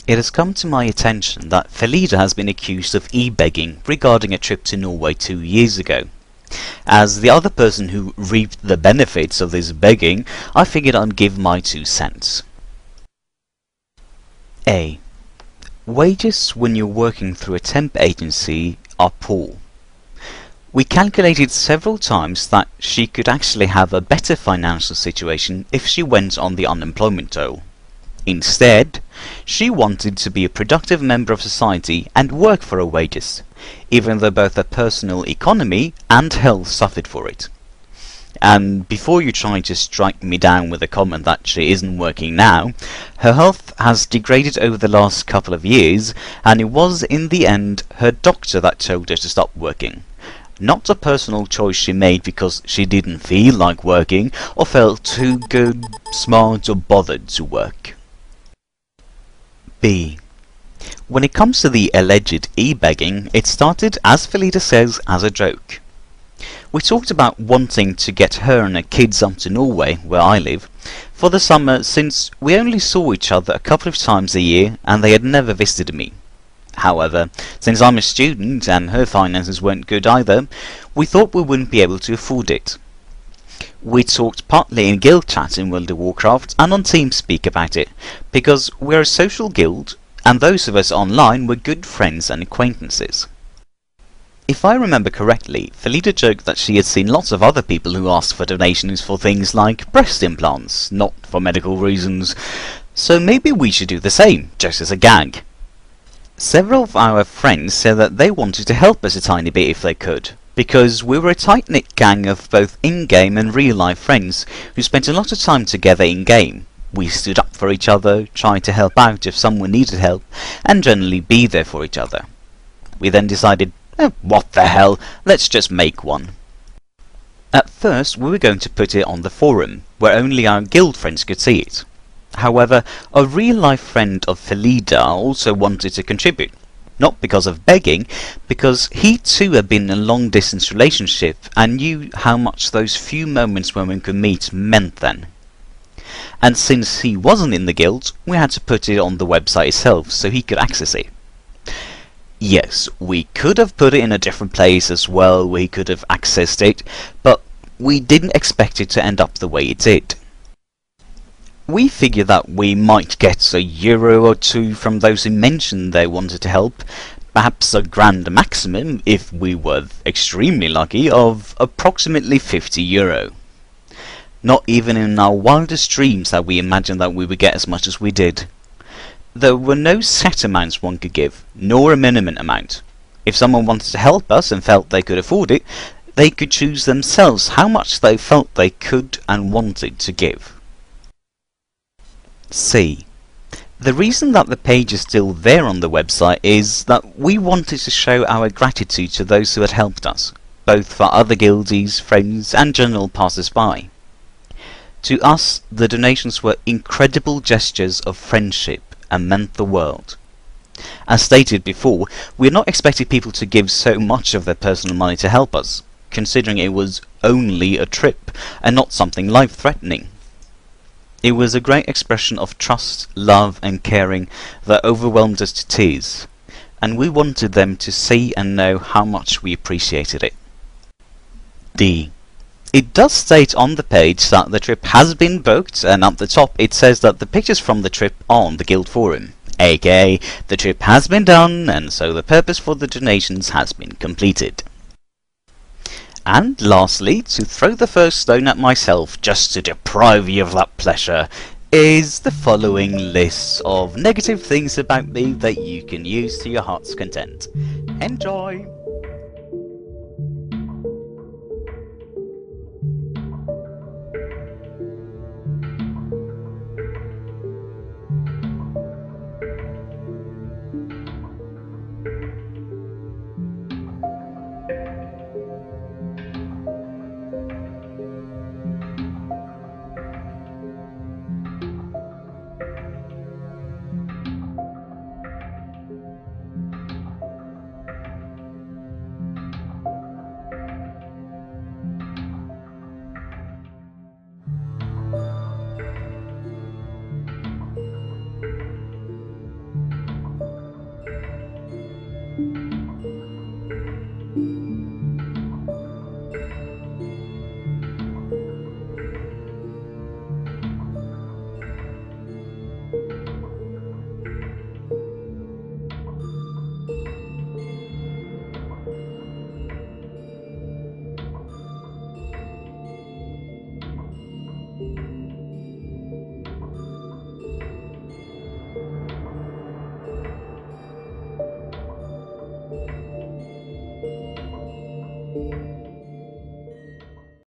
It has come to my attention that Felida has been accused of e-begging regarding a trip to Norway 2 years ago. As the other person who reaped the benefits of this begging, I figured I'd give my 2 cents. A. Wages when you're working through a temp agency are poor. We calculated several times that she could actually have a better financial situation if she went on the unemployment dole. Instead, she wanted to be a productive member of society and work for her wages, even though both her personal economy and health suffered for it. And before you try to strike me down with a comment that she isn't working now, her health has degraded over the last couple of years, and it was in the end her doctor that told her to stop working. Not a personal choice she made because she didn't feel like working or felt too good, smart or bothered to work. B. When it comes to the alleged e-begging, it started, as Felida says, as a joke. We talked about wanting to get her and her kids up to Norway, where I live, for the summer, since we only saw each other a couple of times a year and they had never visited me. However, since I'm a student and her finances weren't good either, we thought we wouldn't be able to afford it. We talked partly in guild chat in World of Warcraft and on TeamSpeak about it, because we're a social guild and those of us online were good friends and acquaintances. If I remember correctly, Felida joked that she had seen lots of other people who asked for donations for things like breast implants, not for medical reasons, so maybe we should do the same, just as a gag. Several of our friends said that they wanted to help us a tiny bit if they could, because we were a tight-knit gang of both in-game and real-life friends who spent a lot of time together in-game. We stood up for each other, tried to help out if someone needed help, and generally be there for each other. We then decided, what the hell, let's just make one. At first we were going to put it on the forum, where only our guild friends could see it. However, a real-life friend of Felida also wanted to contribute. Not because of begging, because he too had been in a long-distance relationship and knew how much those few moments when we could meet meant then. And since he wasn't in the guild, we had to put it on the website itself so he could access it. Yes, we could have put it in a different place as well where he could have accessed it, but we didn't expect it to end up the way it did. We figured that we might get €1 or 2 from those who mentioned they wanted to help, perhaps a grand maximum, if we were extremely lucky, of approximately €50. Not even in our wildest dreams had we imagined that we would get as much as we did. There were no set amounts one could give, nor a minimum amount. If someone wanted to help us and felt they could afford it, they could choose themselves how much they felt they could and wanted to give. C. The reason that the page is still there on the website is that we wanted to show our gratitude to those who had helped us, both for other guildies, friends and general passers-by. To us, the donations were incredible gestures of friendship and meant the world. As stated before, we had not expected people to give so much of their personal money to help us, considering it was only a trip and not something life-threatening. It was a great expression of trust, love and caring that overwhelmed us to tears, and we wanted them to see and know how much we appreciated it. D. It does state on the page that the trip has been booked, and at the top it says that the pictures from the trip are on the guild forum, aka the trip has been done and so the purpose for the donations has been completed. And lastly, to throw the first stone at myself just to deprive you of that pleasure, is the following list of negative things about me that you can use to your heart's content. Enjoy!